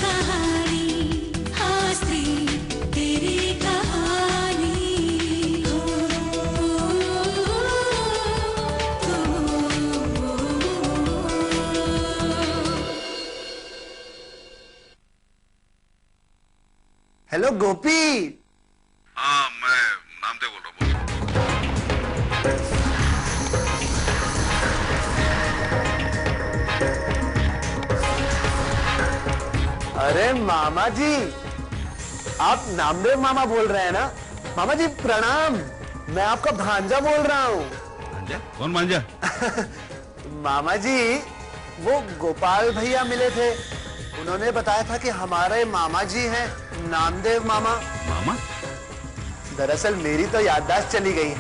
कहानी, हाँ स्त्री तेरी कहानी हो। हेलो गोपी। हाँ, मैं नामदेव बोल रहा हूँ। अरे मामा जी, आप नामदेव मामा बोल रहे हैं ना? मामा जी प्रणाम, मैं आपका भांजा बोल रहा हूँ। भांजा? कौन भांजा? मामा जी, वो गोपाल भैया मिले थे, उन्होंने बताया था कि हमारे मामा जी हैं नामदेव मामा। मामा? दरअसल मेरी तो याददाश्त चली गई है,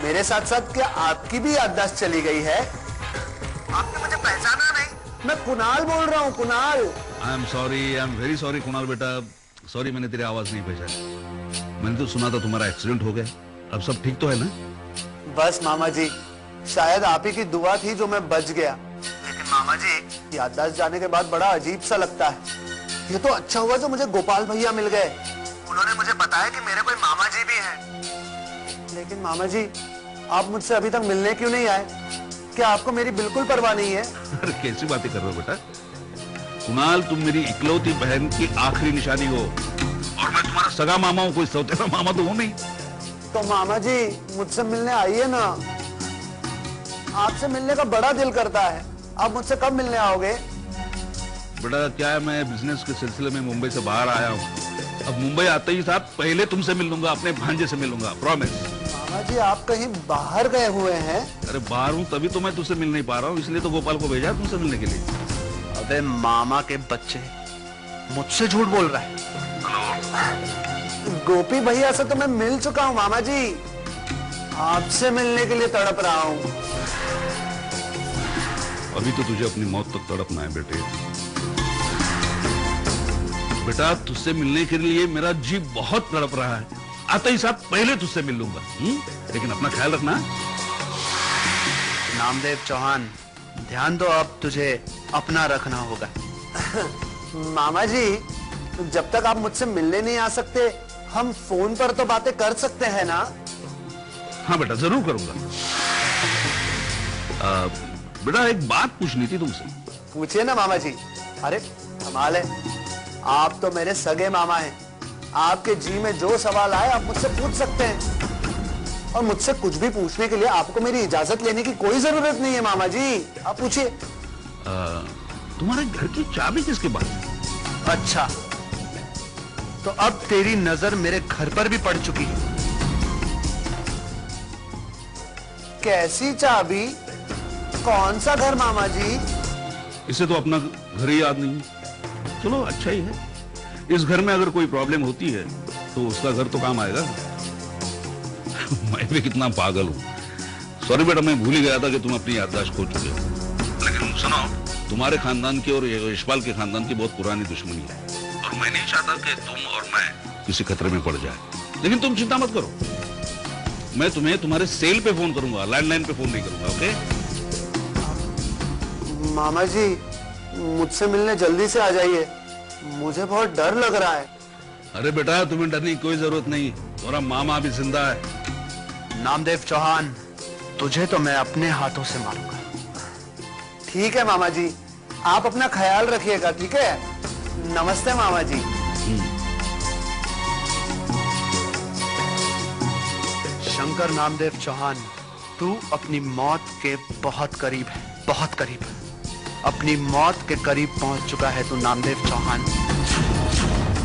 मेरे साथ साथ क्या आपकी भी याददाश्त चली गई है? आपने मुझे पहचाना नहीं? मैं कुणाल बोल रहा हूँ, Kunal. I am sorry, I am very sorry Kunal बेटा, सॉरी मैंने तेरी आवाज नहीं पहचानी। मैंने तो सुना था तुम्हारा एक्सीडेंट हो गया, अब सब ठीक तो है ना? बस मामा जी, शायद आप ही की दुआ थी जो मैं बच गया। लेकिन मामा जी, याददाश्त जाने के बाद बड़ा अजीब सा लगता है। ये तो अच्छा हुआ जो मुझे गोपाल भैया मिल गए, उन्होंने मुझे बताया कि मेरे कोई मामा जी भी हैं। लेकिन मामा जी, आप मुझसे अभी तक मिलने क्यों नहीं आए? क्या आपको मेरी बिल्कुल परवाह नहीं है? अरे कैसी बातें कर रहे हो बेटा? कुणाल, तुम मेरी इकलौती बहन की आखिरी निशानी हो और मैं तुम्हारा सगा मामा हूँ, कोई सौतेला मामा तो हूँ नहीं। तो मामा जी मुझसे मिलने आइए ना, आपसे मिलने का बड़ा दिल करता है। आप मुझसे कब मिलने आओगे? बेटा क्या है, मैं बिजनेस के सिलसिले में मुंबई से बाहर आया हूँ। अब मुंबई आते ही साथ पहले तुमसे मिल लूंगा, अपने भांजे से मिलूंगा, प्रॉमिस। मामा जी आप कहीं बाहर गए हुए हैं? अरे बाहर हूँ तभी तो मैं तुझसे मिल नहीं पा रहा हूँ, इसलिए तो गोपाल को भेजा तुमसे मिलने के लिए। अबे मामा के बच्चे, मुझसे झूठ बोल रहा है। गोपी भैया से तो मैं मिल चुका हूँ मामा जी, आपसे मिलने के लिए तड़प रहा हूँ। अभी तो तुझे अपनी मौत तक तड़पना है बेटे। बेटा तुझसे मिलने के लिए मेरा जी बहुत तड़प रहा है, आते ही साथ पहले तुझसे मिल लूंगा। लेकिन अपना ख्याल रखना। नामदेव चौहान, ध्यान दो, अब तुझे अपना रखना होगा। मामा जी, जब तक आप मुझसे मिलने नहीं आ सकते, हम फोन पर तो बातें कर सकते हैं ना? हाँ बेटा जरूर करूंगा। बेटा एक बात पूछनी थी तुमसे। पूछिए ना मामा जी। अरे कमाल है, आप तो मेरे सगे मामा हैं, आपके जी में जो सवाल आए आप मुझसे पूछ सकते हैं, और मुझसे कुछ भी पूछने के लिए आपको मेरी इजाजत लेने की कोई जरूरत नहीं है। मामा जी आप पूछिए। तुम्हारे घर की चाबी किसके पास? अच्छा, तो अब तेरी नजर मेरे घर पर भी पड़ चुकी है। कैसी चाबी? कौन सा घर मामा जी? इसे तो अपना घर ही याद नहीं है। चलो अच्छा ही है, इस घर में अगर कोई प्रॉब्लम होती है तो उसका घर तो काम आएगा। मैं भी कितना पागल हूँ। सॉरी बेटा, मैं भूल ही गया था कि तुम अपनी याददाश्त खो चुके हो। लेकिन सुनो, तुम्हारे खानदान की और यशपाल के खानदान की बहुत पुरानी दुश्मनी है, और मैं नहीं चाहता कि तुम और मैं किसी खतरे में पड़ जाए। लेकिन तुम चिंता मत करो, मैं तुम्हें तुम्हारे सेल पे फोन करूंगा, लैंडलाइन पे फोन नहीं करूंगा। ओके मामा जी, मुझसे मिलने जल्दी से आ जाइए, मुझे बहुत डर लग रहा है। अरे बेटा तुम्हें डरने की कोई जरूरत नहीं, तुम्हारा मामा अभी जिंदा है। नामदेव चौहान, तुझे तो मैं अपने हाथों से मारूंगा। ठीक है मामा जी, आप अपना ख्याल रखिएगा, ठीक है? नमस्ते मामा जी। शंकर नामदेव चौहान, तू अपनी मौत के बहुत करीब है, बहुत करीब। अपनी मौत के करीब पहुंच चुका है तू नामदेव चौहान।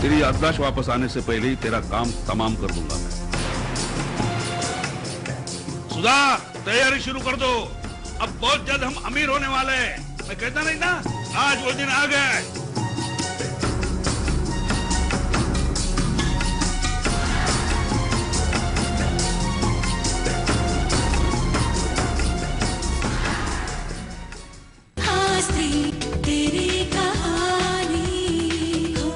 तेरी याददाश्त वापस आने से पहले ही तेरा काम तमाम कर दूंगा मैं। सुधा, तैयारी शुरू कर दो, अब बहुत जल्द हम अमीर होने वाले हैं। मैं कहता नहीं था, आज वो दिन आ गया। तेरी कहानी हो।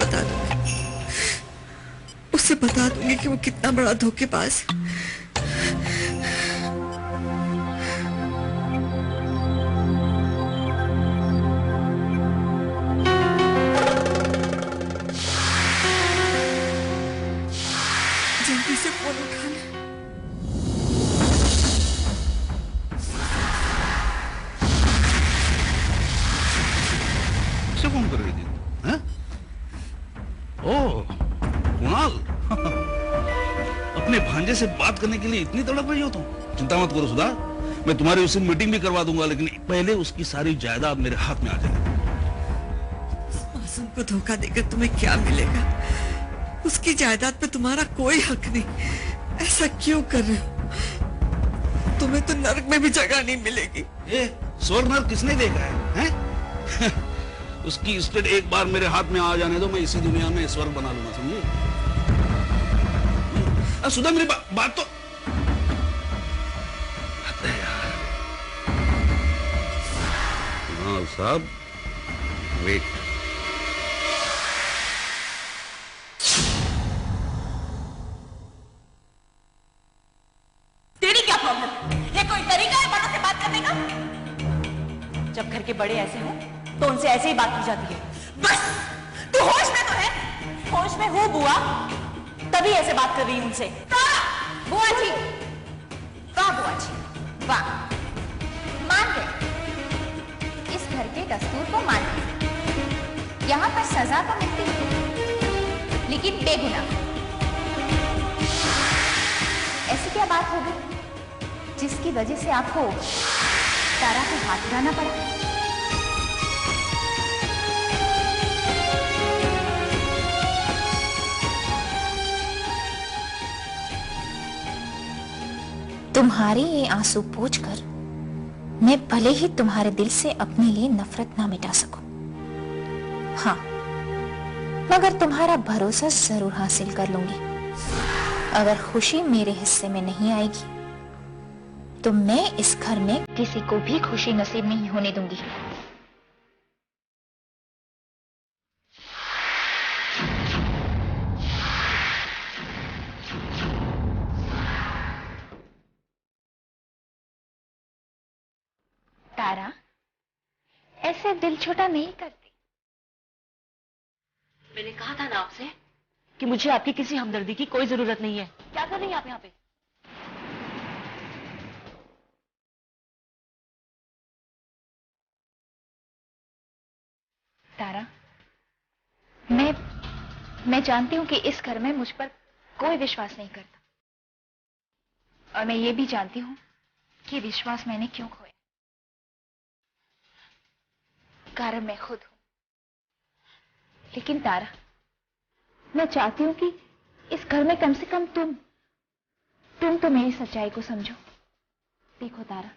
बता दूंगी, उससे बता दूंगी कि वो कितना बड़ा धोखेबाज है। जल्दी से फोन उठा ले। किसे फोन कर रही थी? हैं? ओह, कुणाल। अपने भांजे से बात करने के लिए इतनी तड़प रही हो तुम? चिंता मत करो सुधा, मैं तुम्हारी उससे मीटिंग भी करवा दूंगा, लेकिन पहले उसकी सारी जायदाद मेरे हाथ में आ जाए। मासूम को धोखा देकर तुम्हें क्या मिलेगा? उसकी जायदाद पे तुम्हारा कोई हक नहीं। ऐसा क्यों कर रहे हो? तुम्हें तो नर्क में भी जगह नहीं मिलेगी। स्वर्ग नर्क किसने देखा है? उसकी स्टेट एक बार मेरे हाथ में आ जाने दो, मैं इसी दुनिया में स्वर्ग बना लूंगा, समझे? सुधा मेरी बात तो कुणाल साहब, वेट। तेरी क्या प्रॉब्लम? ये कोई तरीका है बड़ों से बात करने का? जब घर के बड़े ऐसे हो तो उनसे ऐसे ही बात की जाती है। बस तू होश में तो है? होश में हूँ बुआ, तभी ऐसे बात कर रही हूँ उनसे। बुआ जी, वाह बुआ जी, वाह, मान गए, इस घर के दस्तूर को मान गए। यहाँ पर सजा तो मिलती है, लेकिन बेगुनाह। ऐसी क्या बात हो गई जिसकी वजह से आपको तारा को हाथ उठाना पड़ा? तुम्हारे ये आंसू पोंछकर मैं भले ही तुम्हारे दिल से अपने लिए नफरत ना मिटा सकूं, हाँ, मगर तुम्हारा भरोसा जरूर हासिल कर लूंगी। अगर खुशी मेरे हिस्से में नहीं आएगी तो मैं इस घर में किसी को भी खुशी नसीब नहीं होने दूंगी। तारा, ऐसे दिल छोटा नहीं करती। मैंने कहा था ना आपसे कि मुझे आपकी किसी हमदर्दी की कोई जरूरत नहीं है। क्या कर रही हैं आप यहाँ पे? तारा, मैं जानती हूँ कि इस घर में मुझ पर कोई विश्वास नहीं करता, और मैं ये भी जानती हूँ कि विश्वास मैंने क्यों खोया। कारण मैं खुद हूं। लेकिन तारा, मैं चाहती हूं कि इस घर में कम से कम तुम तो मेरी सच्चाई को समझो। देखो तारा,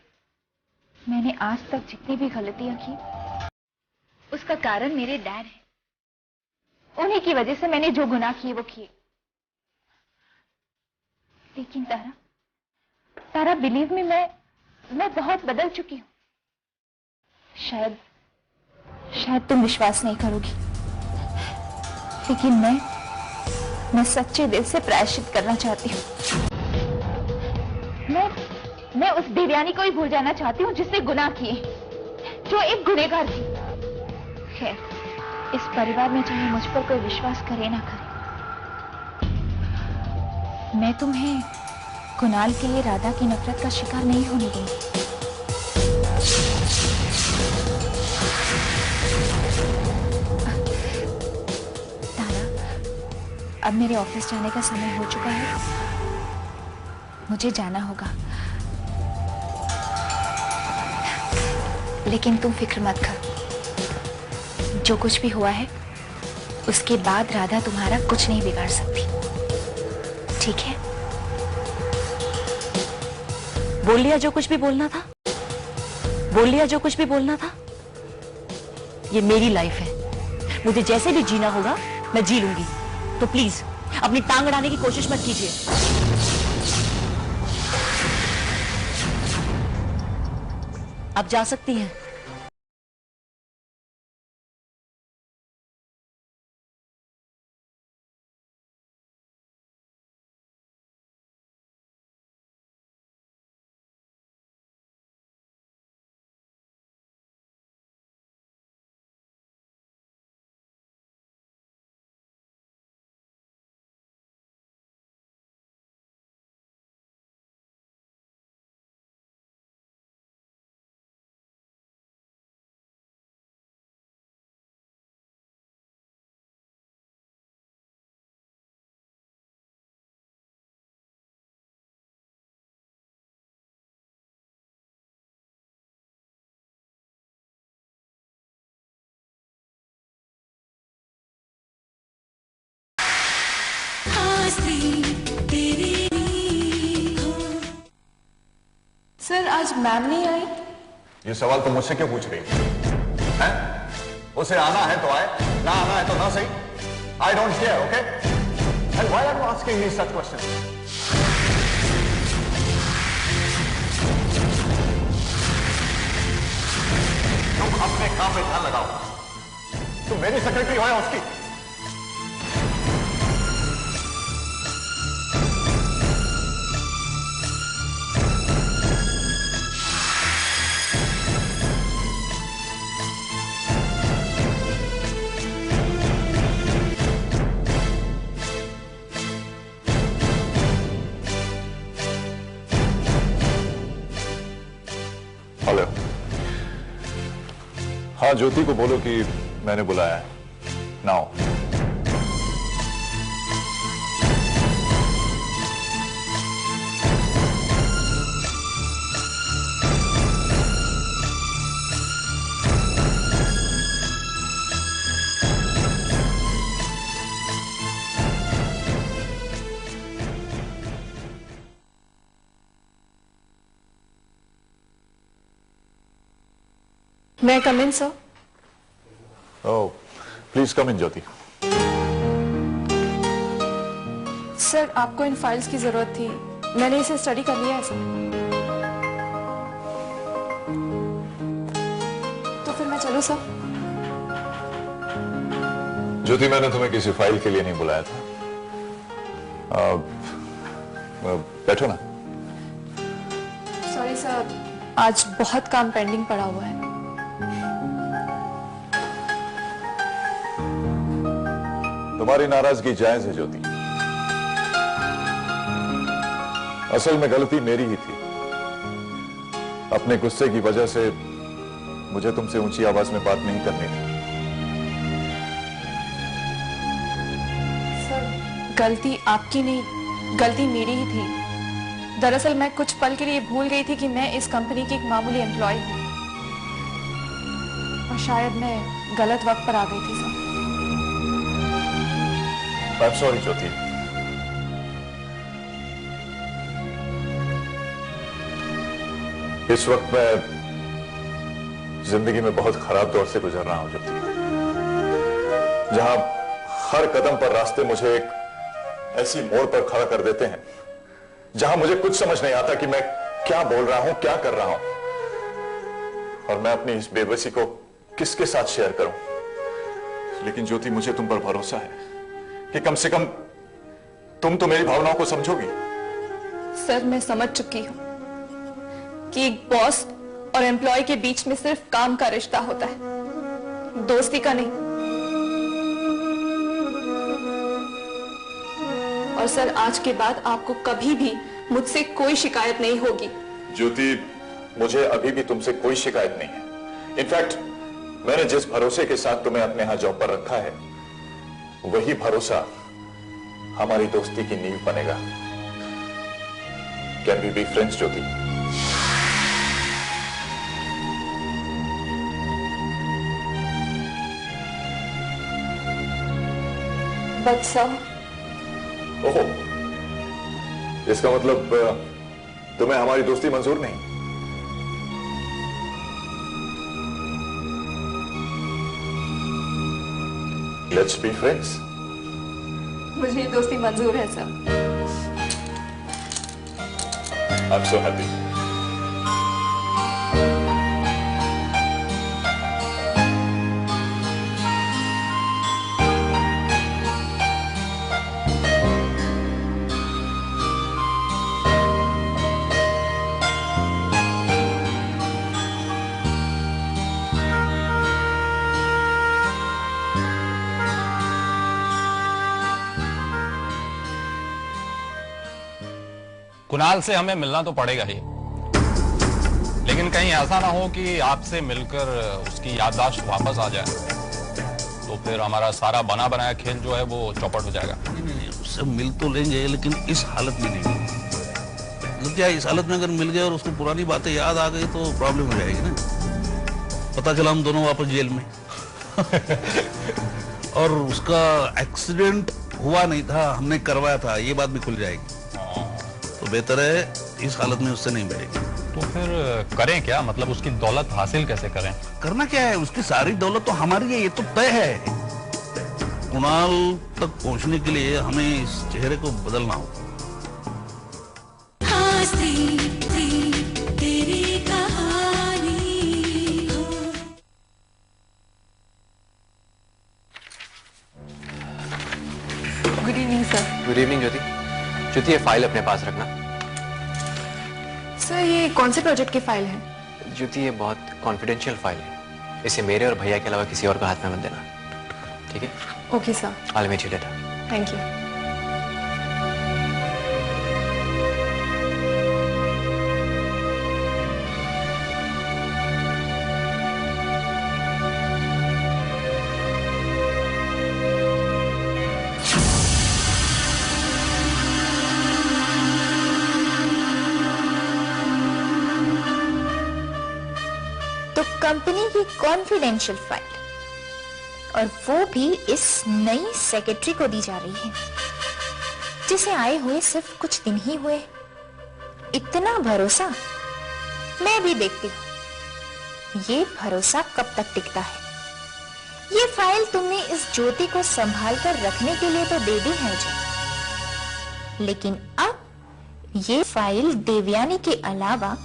मैंने आज तक जितनी भी गलतियां की उसका कारण मेरे डैड है। उन्हीं की वजह से मैंने जो गुनाह किए वो किए। लेकिन तारा बिलीव मी, मैं बहुत बदल चुकी हूं। शायद तुम विश्वास नहीं करोगी, लेकिन मैं सच्चे दिल से प्रायश्चित करना चाहती हूँ। मैं उस देवयानी को ही भूल जाना चाहती हूँ जिसने गुनाह किए, जो एक गुनहगार थी। खैर, इस परिवार में चाहे मुझ पर कोई विश्वास करे ना करे, मैं तुम्हें कुणाल के लिए राधा की नफरत का शिकार नहीं होने दूंगी। अब मेरे ऑफिस जाने का समय हो चुका है, मुझे जाना होगा। लेकिन तुम फिक्र मत कर, जो कुछ भी हुआ है उसके बाद राधा तुम्हारा कुछ नहीं बिगाड़ सकती, ठीक है? बोल लिया जो कुछ भी बोलना था, बोल लिया जो कुछ भी बोलना था। ये मेरी लाइफ है, मुझे जैसे भी जीना होगा मैं जी लूंगी। तो प्लीज अपनी टांग अड़ाने की कोशिश मत कीजिए। आप जा सकती हैं। आज मैम नहीं आई? ये सवाल तुम मुझसे क्यों पूछ रही है? उसे आना है तो आए, ना आना है तो ना सही। I don't care, okay? And why are you asking me such question? तुम अपने काम पे ध्यान लगाओ। तुम मेरी सेक्रेटरी हो या उसकी? हेलो। हाँ, ज्योति को बोलो कि मैंने बुलाया है। Now. May I come in sir? Oh, please come in Jyoti. Sir, आपको इन फाइल्स की जरूरत थी, मैंने इसे स्टडी कर लिया है सर। तो फिर मैं चलूं सर? ज्योति, मैंने तुम्हें किसी फाइल के लिए नहीं बुलाया था। बैठो ना। सॉरी सर, आज बहुत काम पेंडिंग पड़ा हुआ है। तुम्हारी नाराजगी जायज है ज्योति। असल में गलती मेरी ही थी। अपने गुस्से की वजह से मुझे तुमसे ऊंची आवाज में बात नहीं करनी थी। सर, गलती आपकी नहीं, गलती मेरी ही थी। दरअसल मैं कुछ पल के लिए भूल गई थी कि मैं इस कंपनी की एक मामूली एम्प्लॉय हूं, और शायद मैं गलत वक्त पर आ गई थी सर। आई एम सॉरी ज्योति। इस वक्त मैं जिंदगी में बहुत खराब दौर से गुजर रहा हूं ज्योति, जहां हर कदम पर रास्ते मुझे एक ऐसी मोड़ पर खड़ा कर देते हैं जहां मुझे कुछ समझ नहीं आता कि मैं क्या बोल रहा हूं, क्या कर रहा हूं, और मैं अपनी इस बेबसी को किसके साथ शेयर करूं। लेकिन ज्योति, मुझे तुम पर भरोसा है कि कम से कम तुम तो मेरी भावनाओं को समझोगी। सर, मैं समझ चुकी हूं कि एक बॉस और एम्प्लॉय के बीच में सिर्फ काम का रिश्ता होता है, दोस्ती का नहीं। और सर, आज के बाद आपको कभी भी मुझसे कोई शिकायत नहीं होगी। ज्योति, मुझे अभी भी तुमसे कोई शिकायत नहीं है। इनफैक्ट मैंने जिस भरोसे के साथ तुम्हें अपने यहां जॉब पर रखा है, वही भरोसा हमारी दोस्ती की नींव बनेगा। Can we be friends Jyoti? But sir. ओहो, इसका मतलब तुम्हें हमारी दोस्ती मंजूर नहीं? Let's be friends. मुझे ये दोस्ती मंजूर है sir. I am so happy. Kunal से हमें मिलना तो पड़ेगा ही, लेकिन कहीं ऐसा ना हो कि आपसे मिलकर उसकी याददाश्त वापस आ जाए, तो फिर हमारा सारा बना बनाया खेल जो है वो चौपट हो जाएगा। नहीं, उससे मिल तो लेंगे, लेकिन इस हालत में नहीं। मतलब क्या, इस हालत में अगर मिल गए और उसको पुरानी बातें याद आ गई तो प्रॉब्लम हो जाएगी ना। पता चला हम दोनों वापस जेल में और उसका एक्सीडेंट हुआ नहीं था, हमने करवाया था, ये बात भी खुल जाएगी। तो बेहतर है इस हालत में उससे नहीं मिलेगी। तो फिर करें क्या? मतलब उसकी दौलत हासिल कैसे करें? करना क्या है, उसकी सारी दौलत तो हमारी है, ये तो तय है। कुणाल तक पहुंचने के लिए हमें इस चेहरे को बदलना होगा। हाँ स्त्री तेरी कहानी हो। Good evening sir. Good evening Jyoti. Jyoti, ये फाइल अपने पास रखना। सर ये कौन से प्रोजेक्ट की फाइल है? ज्योति, ये बहुत कॉन्फिडेंशियल फाइल है, इसे मेरे और भैया के अलावा किसी और का हाथ में मत देना, ठीक है? Okay sir. I'll meet you later. Thank you. तो कंपनी की कॉन्फिडेंशियल फाइल, और वो भी इस नई सेक्रेटरी को दी जा रही है, जिसे आए हुए सिर्फ कुछ दिन ही हुए। इतना भरोसा। मैं भी देखती हूँ ये भरोसा कब तक टिकता है। ये फाइल तुमने इस ज्योति को संभाल कर रखने के लिए तो दे दी है मुझे, लेकिन अब ये फाइल देवयानी के अलावा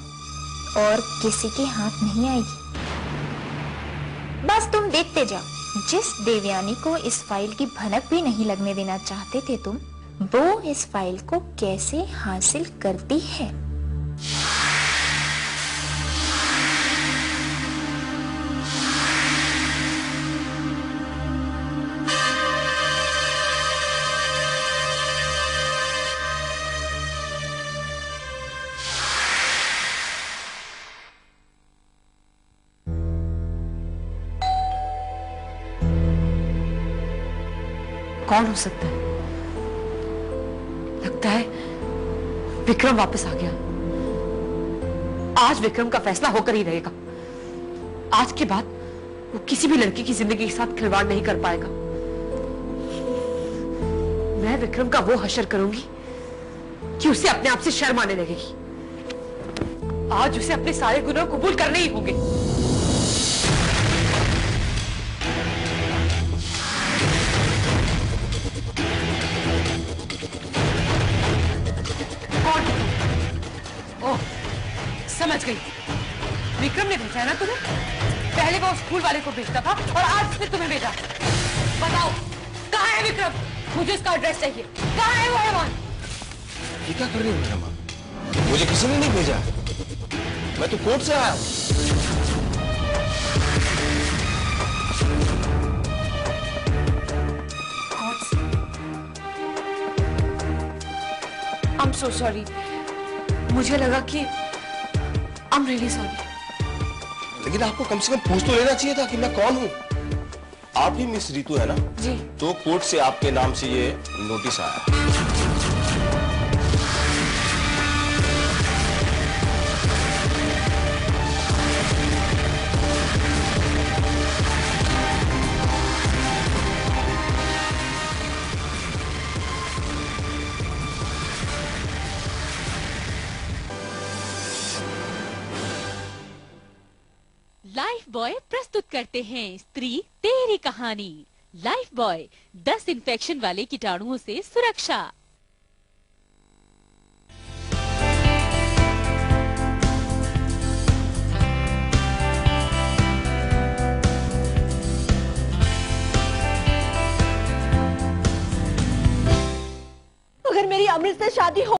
और किसी के हाथ नहीं आएगी। बस तुम देखते जाओ, जिस देवयानी को इस फाइल की भनक भी नहीं लगने देना चाहते थे तुम, वो इस फाइल को कैसे हासिल करती है। कौन हो सकता है? लगता है विक्रम वापस आ गया। आज विक्रम का फैसला होकर ही रहेगा। आज के बाद वो किसी भी लड़की की जिंदगी के साथ खिलवाड़ नहीं कर पाएगा। मैं विक्रम का वो हश्र करूंगी कि उसे अपने आप से शर्म आने लगेगी। आज उसे अपने सारे गुनाह कबूल करने ही होंगे। समझ गई, विक्रम ने भेजा है ना तुम्हें? पहले वो स्कूल वाले को भेजता था और आज फिर तुम्हें भेजा। बताओ कहाँ है विक्रम? मुझे उसका एड्रेस चाहिए। कहाँ है वो हैवान? ये क्या कर रही हो माँ? मुझे किसी ने नहीं भेजा, मैं तो कोर्ट से आया। I'm so sorry। मुझे लगा कि I'm really sorry। लेकिन आपको कम से कम पूछ तो लेना चाहिए था कि मैं कौन हूँ। आप ही मिस रितु है ना? जी। तो कोर्ट से आपके नाम से ये नोटिस आया। लाइफ बॉय प्रस्तुत करते हैं स्त्री तेरी कहानी। लाइफ बॉय 10 इन्फेक्शन वाले कीटाणुओं से सुरक्षा। अगर मेरी अमृत से शादी हो